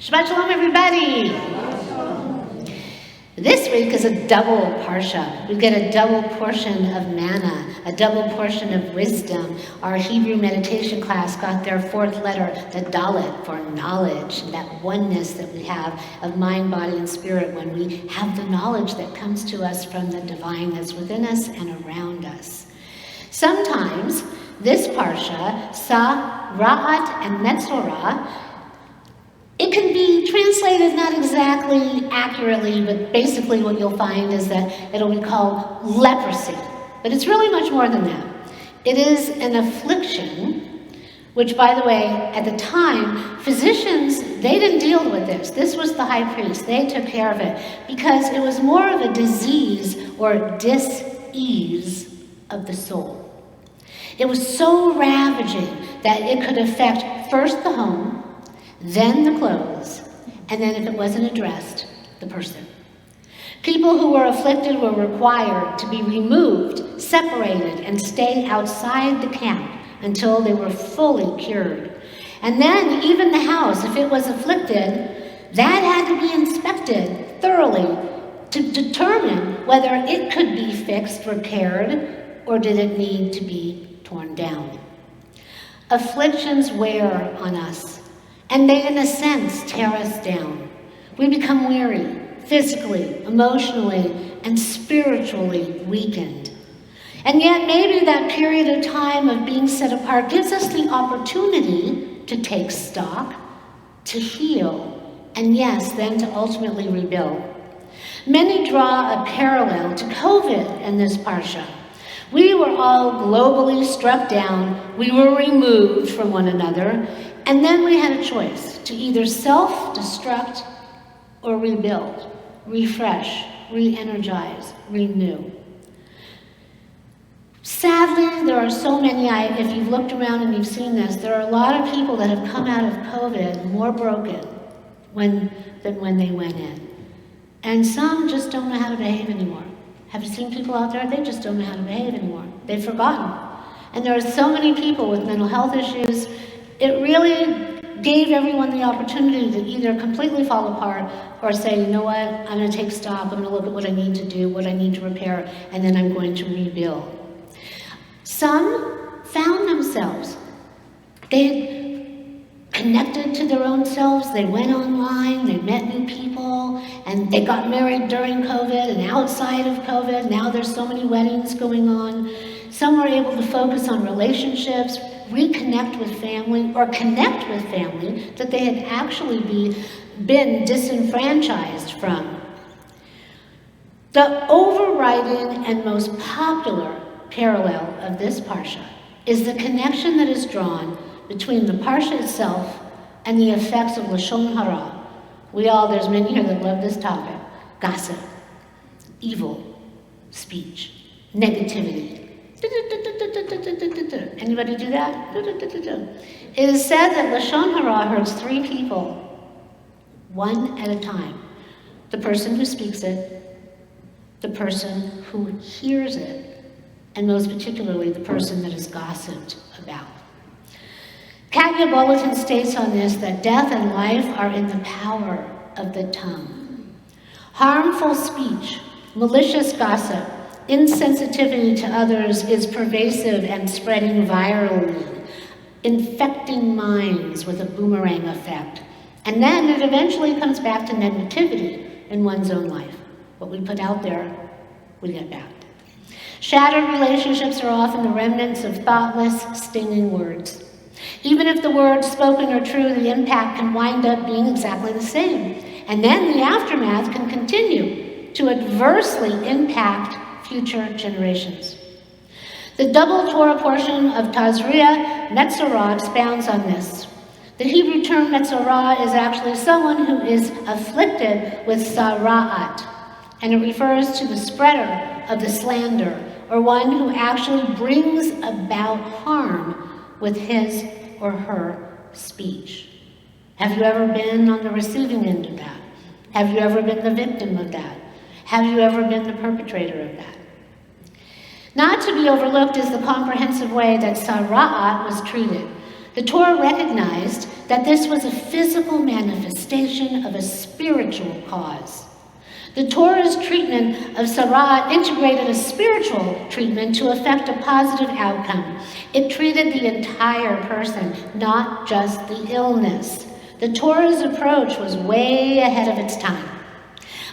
Shabbat shalom, everybody. This week is a double parsha. We get a double portion of manna, a double portion of wisdom. Our Hebrew meditation class got their fourth letter, the Dalet, for knowledge, that oneness that we have of mind, body, and spirit when we have the knowledge that comes to us from the divine that's within us and around us. Sometimes this parsha, Sa-Ra'at and Metzora, it can be translated not exactly accurately, but basically what you'll find is that it'll be called leprosy. But it's really much more than that. It is an affliction, which, by the way, at the time, physicians, they didn't deal with this. This was the high priest. They took care of it because it was more of a disease or dis-ease of the soul. It was so ravaging that it could affect first the home, then the clothes, and then if it wasn't addressed, the person. People who were afflicted were required to be removed, separated, and stay outside the camp until they were fully cured. And then even the house, if it was afflicted, that had to be inspected thoroughly to determine whether it could be fixed, repaired, or did it need to be torn down. Afflictions wear on us. And they, in a sense, tear us down. We become weary, physically, emotionally, and spiritually weakened. And yet maybe that period of time of being set apart gives us the opportunity to take stock, to heal, and yes, then to ultimately rebuild. Many draw a parallel to COVID in this parsha. We were all globally struck down, we were removed from one another, and then we had a choice to either self-destruct or rebuild, refresh, re-energize, renew. Sadly, there are so many, if you've looked around and you've seen this, there are a lot of people that have come out of COVID more broken than when they went in. And some just don't know how to behave anymore. Have you seen people out there? They just don't know how to behave anymore. They've forgotten. And there are so many people with mental health issues. It really gave everyone the opportunity to either completely fall apart or say, you know what, I'm going to take stock, I'm going to look at what I need to do, what I need to repair, and then I'm going to rebuild. Some found themselves. They connected to their own selves, they went online, they met new people, and they got married during COVID and outside of COVID. Now there's so many weddings going on. Some were able to focus on relationships, reconnect with family, or connect with family that they had actually been disenfranchised from. The overriding and most popular parallel of this parsha is the connection that is drawn between the parsha itself and the effects of Lashon Hara. There's many here that love this topic. Gossip, evil, speech, negativity. Anybody do that? It is said that Lashon Hara hurts three people, one at a time. The person who speaks it, the person who hears it, and most particularly the person that is gossiped about. Katya Bulletin states on this that death and life are in the power of the tongue. Harmful speech, malicious gossip, insensitivity to others is pervasive and spreading virally, infecting minds with a boomerang effect. And then it eventually comes back to negativity in one's own life. What we put out there, we get back. Shattered relationships are often the remnants of thoughtless, stinging words. Even if the words spoken are true, the impact can wind up being exactly the same. And then the aftermath can continue to adversely impact future generations. The double Torah portion of Tazria, Metzora, expounds on this. The Hebrew term Metzora is actually someone who is afflicted with Sara'at, and it refers to the spreader of the slander, or one who actually brings about harm with his or her speech. Have you ever been on the receiving end of that? Have you ever been the victim of that? Have you ever been the perpetrator of that? Not to be overlooked is the comprehensive way that Sara'at was treated. The Torah recognized that this was a physical manifestation of a spiritual cause. The Torah's treatment of Sarah integrated a spiritual treatment to effect a positive outcome. It treated the entire person, not just the illness. The Torah's approach was way ahead of its time.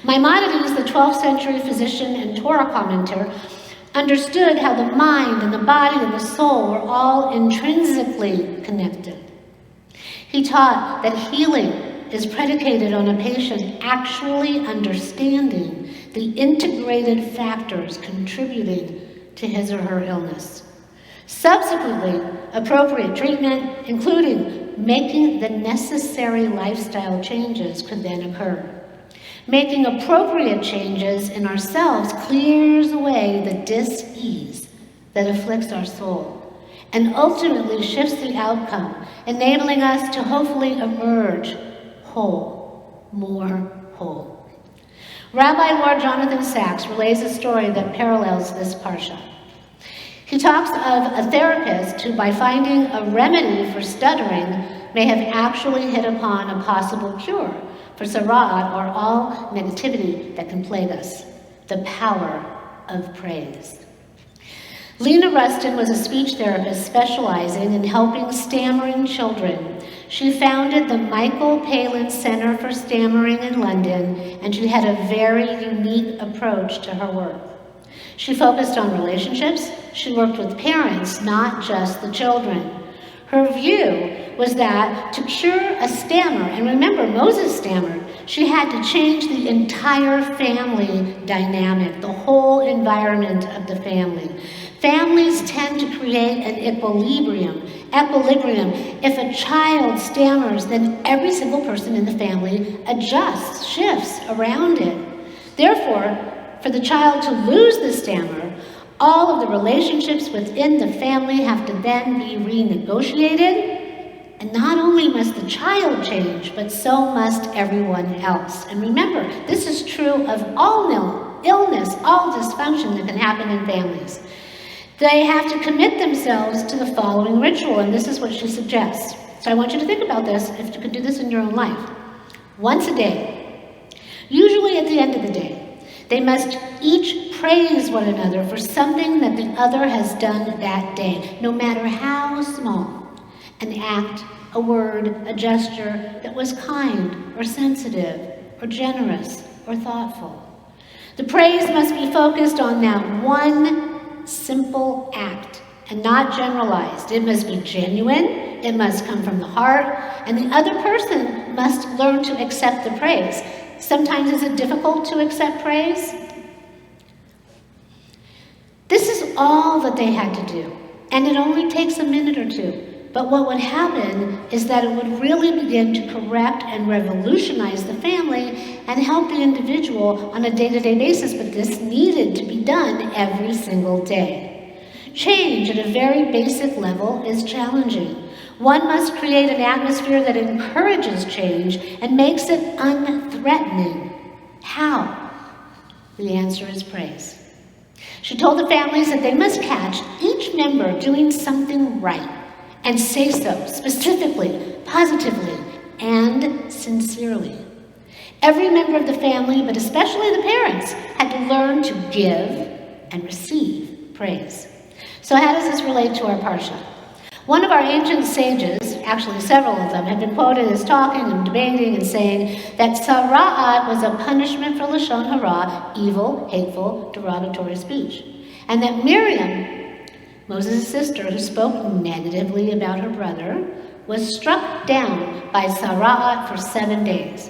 Maimonides, the 12th century physician and Torah commentator, understood how the mind and the body and the soul were all intrinsically connected. He taught that healing is predicated on a patient actually understanding the integrated factors contributing to his or her illness. Subsequently, appropriate treatment, including making the necessary lifestyle changes, could then occur. Making appropriate changes in ourselves clears away the dis-ease that afflicts our soul and ultimately shifts the outcome, enabling us to hopefully emerge whole, more whole. Rabbi Lord Jonathan Sachs relays a story that parallels this parsha. He talks of a therapist who, by finding a remedy for stuttering, may have actually hit upon a possible cure for sara'at, or all negativity that can plague us, the power of praise. Lena Rustin was a speech therapist specializing in helping stammering children. She founded the Michael Palin Center for Stammering in London, and she had a very unique approach to her work. She focused on relationships. She worked with parents, not just the children. Her view was that to cure a stammer, and remember, Moses stammered, she had to change the entire family dynamic, the whole environment of the family. Families tend to create an equilibrium. If a child stammers, then every single person in the family adjusts, shifts around it. Therefore, for the child to lose the stammer, all of the relationships within the family have to then be renegotiated. And not only must the child change, but so must everyone else. And remember, this is true of all illness, all dysfunction that can happen in families. They have to commit themselves to the following ritual, and this is what she suggests. So I want you to think about this, if you could do this in your own life. Once a day, usually at the end of the day, they must each praise one another for something that the other has done that day, no matter how small. An act, a word, a gesture that was kind or sensitive or generous or thoughtful. The praise must be focused on that one simple act and not generalized. It must be genuine, it must come from the heart, and the other person must learn to accept the praise. Sometimes is it difficult to accept praise? This is all that they had to do, and it only takes a minute or two. But what would happen is that it would really begin to correct and revolutionize the family and help the individual on a day-to-day basis, but this needed to be done every single day. Change at a very basic level is challenging. One must create an atmosphere that encourages change and makes it unthreatening. How? The answer is praise. She told the families that they must catch each member doing something right and say so specifically, positively, and sincerely. Every member of the family, but especially the parents, had to learn to give and receive praise. So how does this relate to our parsha? One of our ancient sages, actually several of them, have been quoted as talking and debating and saying that sara'at was a punishment for lashon hara, evil, hateful, derogatory speech. And that Miriam, Moses' sister, who spoke negatively about her brother, was struck down by sara'at for 7 days.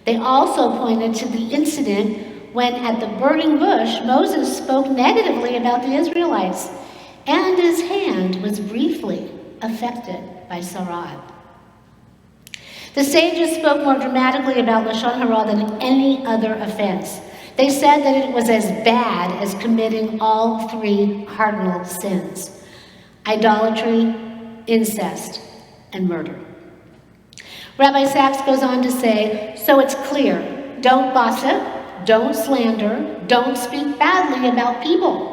They also pointed to the incident when at the burning bush, Moses spoke negatively about the Israelites, and his hand was briefly affected by sara'at. The sages spoke more dramatically about lashon hara than any other offense. They said that it was as bad as committing all 3 cardinal sins: idolatry, incest, and murder. Rabbi Sachs goes on to say, so it's clear, don't gossip, don't slander, don't speak badly about people.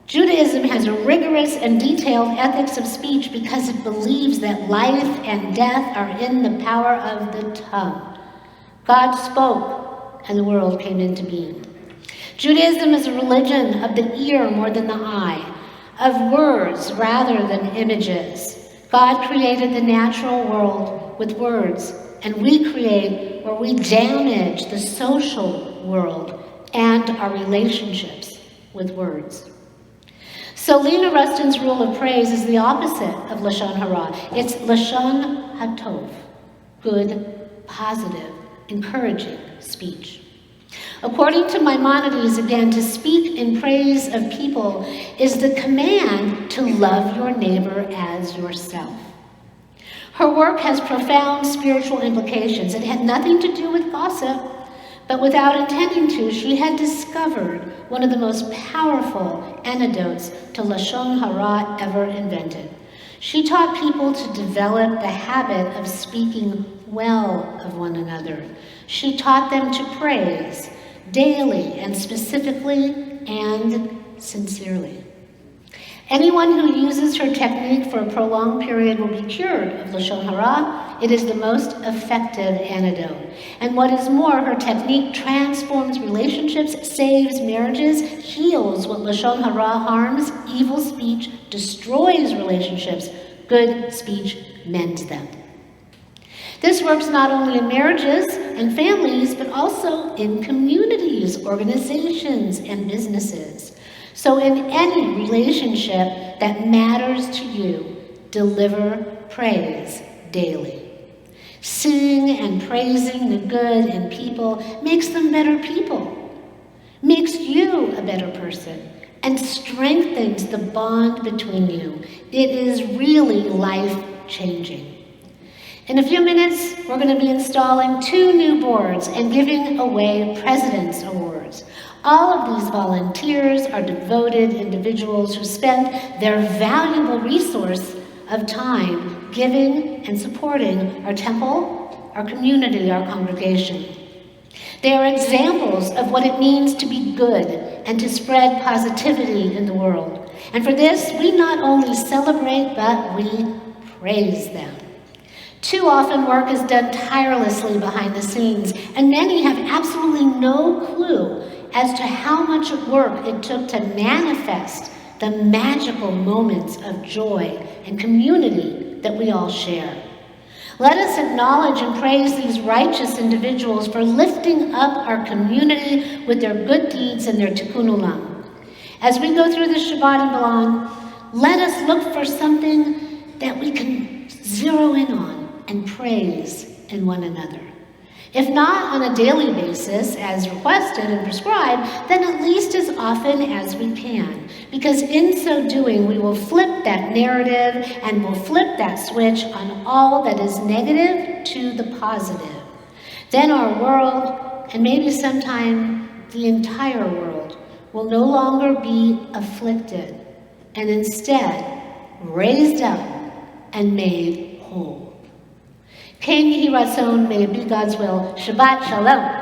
Judaism has a rigorous and detailed ethics of speech because it believes that life and death are in the power of the tongue. God spoke, and the world came into being. Judaism is a religion of the ear more than the eye, of words rather than images. God created the natural world with words, and we create or we damage the social world and our relationships with words. So Lena Rustin's rule of praise is the opposite of Lashon Hara. It's Lashon HaTov, good, positive, encouraging speech. According to Maimonides, again, to speak in praise of people is the command to love your neighbor as yourself. Her work has profound spiritual implications. It had nothing to do with gossip, but without intending to, she had discovered one of the most powerful antidotes to Lashon Hara ever invented. She taught people to develop the habit of speaking well of one another. She taught them to praise daily and specifically and sincerely. Anyone who uses her technique for a prolonged period will be cured of Lashon Hara. It is the most effective antidote. And what is more, her technique transforms relationships, saves marriages, heals what Lashon Hara harms. Evil speech destroys relationships. Good speech mends them. This works not only in marriages and families, but also in communities, organizations, and businesses. So in any relationship that matters to you, deliver praise daily. Singing and praising the good in people makes them better people, makes you a better person, and strengthens the bond between you. It is really life-changing. In a few minutes, we're going to be installing 2 new boards and giving away President's Awards. All of these volunteers are devoted individuals who spend their valuable resource of time giving and supporting our temple, our community, our congregation. They are examples of what it means to be good and to spread positivity in the world. And for this, we not only celebrate, but we praise them. Too often, work is done tirelessly behind the scenes, and many have absolutely no clue as to how much work it took to manifest the magical moments of joy and community that we all share. Let us acknowledge and praise these righteous individuals for lifting up our community with their good deeds and their tikkun olam. As we go through the Shabbat and B'lan, let us look for something that we can zero in on and praise in one another. If not on a daily basis, as requested and prescribed, then at least as often as we can. Because in so doing, we will flip that narrative and will flip that switch on all that is negative to the positive. Then our world, and maybe sometime the entire world, will no longer be afflicted, and instead raised up and made whole. Ken Yehi Ratzon, may it be God's will. Shabbat Shalom.